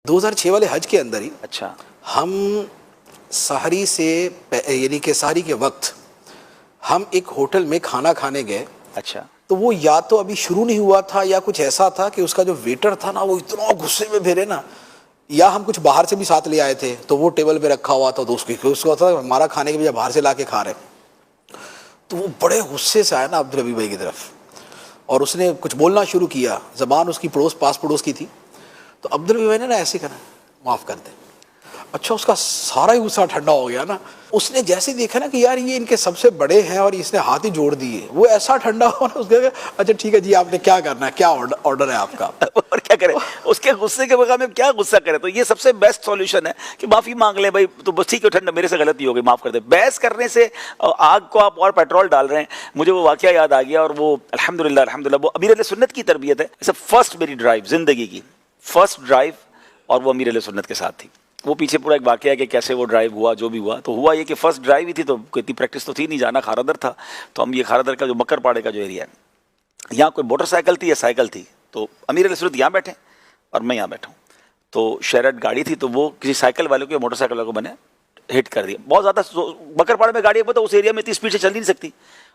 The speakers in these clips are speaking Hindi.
2006 वाले हज के अंदर ही अच्छा हम सहरी से यानी कि सहरी के वक्त हम एक होटल में खाना खाने गए। अच्छा तो वो या तो अभी शुरू नहीं हुआ था या कुछ ऐसा था कि उसका जो वेटर था ना वो इतना गुस्से में भेरे ना, या हम कुछ बाहर से भी साथ ले आए थे तो वो टेबल पे रखा हुआ था तो उसको था हमारा खाने के बजाय बाहर से ला के खा रहे, तो वो बड़े गुस्से से आया ना अब्दुल हबीब भाई की तरफ और उसने कुछ बोलना शुरू किया। ज़बान उसकी पास पड़ोस की थी, तो अब्दुल हबीब भाई ने ना ऐसे कहा माफ़ कर दे। अच्छा, उसका सारा ही गुस्सा ठंडा हो गया ना। उसने जैसे देखा ना कि यार ये इनके सबसे बड़े हैं और इसने हाथ ही जोड़ दिए, वो ऐसा ठंडा हो ना, उसने कहा अच्छा ठीक है जी, आपने क्या करना है, क्या ऑर्डर है आपका। और क्या करें उसके गुस्से के बगैर में क्या गुस्सा करें। तो ये सबसे बेस्ट सॉल्यूशन है कि माफी मांग ले भाई, तो बस ठीक है ठंडा, मेरे से गलती हो गई, माफ कर दे। बहस करने से आग को आप और पेट्रोल डाल रहे हैं। मुझे वो वाकया याद आ गया और वो अल्हम्दुलिल्लाह वो अमीर अहले सुन्नत की तरबियत है। ऐसा फर्स्ट मेरी ड्राइव जिंदगी की फर्स्ट ड्राइव और वो अमीर अहले सुन्नत के साथ थी। वो पीछे पूरा एक वाकया है कि कैसे वो ड्राइव हुआ, जो भी हुआ। तो हुआ ये कि फर्स्ट ड्राइव ही थी तो कोई इतनी प्रैक्टिस तो थी नहीं, जाना खारादर था। तो हम ये खारादर का जो मक्करपाड़े का जो एरिया है, यहाँ कोई मोटरसाइकिल थी या साइकिल थी, तो अमीर अहले सुन्नत यहाँ बैठे और मैं यहाँ बैठा हूँ। तो शेरट गाड़ी थी, तो वो किसी साइकिल वाले को या मोटरसाइकिल वाले को मैंने हिट कर दिया बहुत ज़्यादा। मक्करपाड़े में गाड़ी तो उस एरिया में इतनी स्पीड से चल नहीं सकती,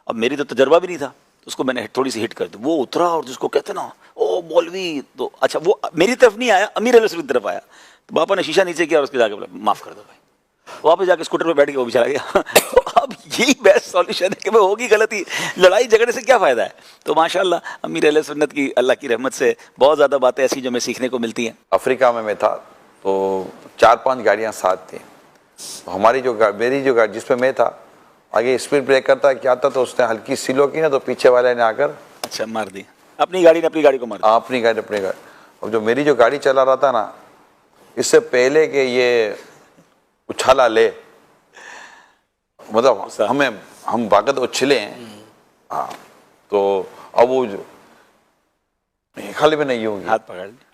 अब मेरी तो तजर्बा भी नहीं था, तो उसको मैंने थोड़ी सी हिट कर दी। वो उतरा और जिसको कहते ना ओ मौलवी, तो अच्छा वो मेरी तरफ नहीं आया, अमीर अहले सुन्नत की तरफ आया। तो बापा ने शीशा नीचे किया और उसके जाके बोला माफ़ कर दो भाई। वापस जाके स्कूटर पे बैठ के वो भी चला गया। तो अब यही बेस्ट सॉल्यूशन है कि भाई होगी गलती, लड़ाई झगड़े से क्या फ़ायदा है। तो माशाल्लाह अमीर अहले सुन्नत की अल्लाह की रहमत से बहुत ज़्यादा बातें ऐसी जो हमें सीखने को मिलती हैं। अफ्रीका में मैं था तो 4-5 गाड़ियाँ साथ थी। तो हमारी मेरी जो गाड़ी जिसमें मैं था, आगे स्पीड ब्रेकर था क्या था, तो उसने हल्की स्लो की ना, तो पीछे वाले ने आकर अच्छा मार दी, अपनी गाड़ी ने अपनी गाड़ी को मार दिया। अपनी गाड़ी। और जो मेरी जो गाड़ी चला रहा था ना, इससे पहले कि ये उछाला ले, मतलब हम भागत उछले हैं। हाँ, तो अब वो खाली में नहीं होगी, हाथ पकड़ लिया।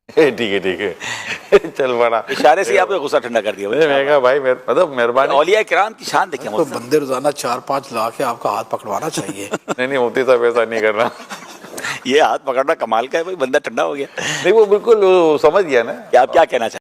ठीक है चल बड़ा इशारे से आपने गुस्सा ठंडा कर दिया। मैं कहा भाई मतलब मेहरबानी। औलिया किराम की शान देखिए, तो बंदे रोजाना 4-5 लाख के आपका हाथ पकड़वाना चाहिए। नहीं होती सब ऐसा नहीं करना। ये हाथ पकड़ना कमाल का है भाई, बंदा ठंडा हो गया। नहीं वो बिल्कुल समझ गया ना कि आप क्या कहना चाहते हैं।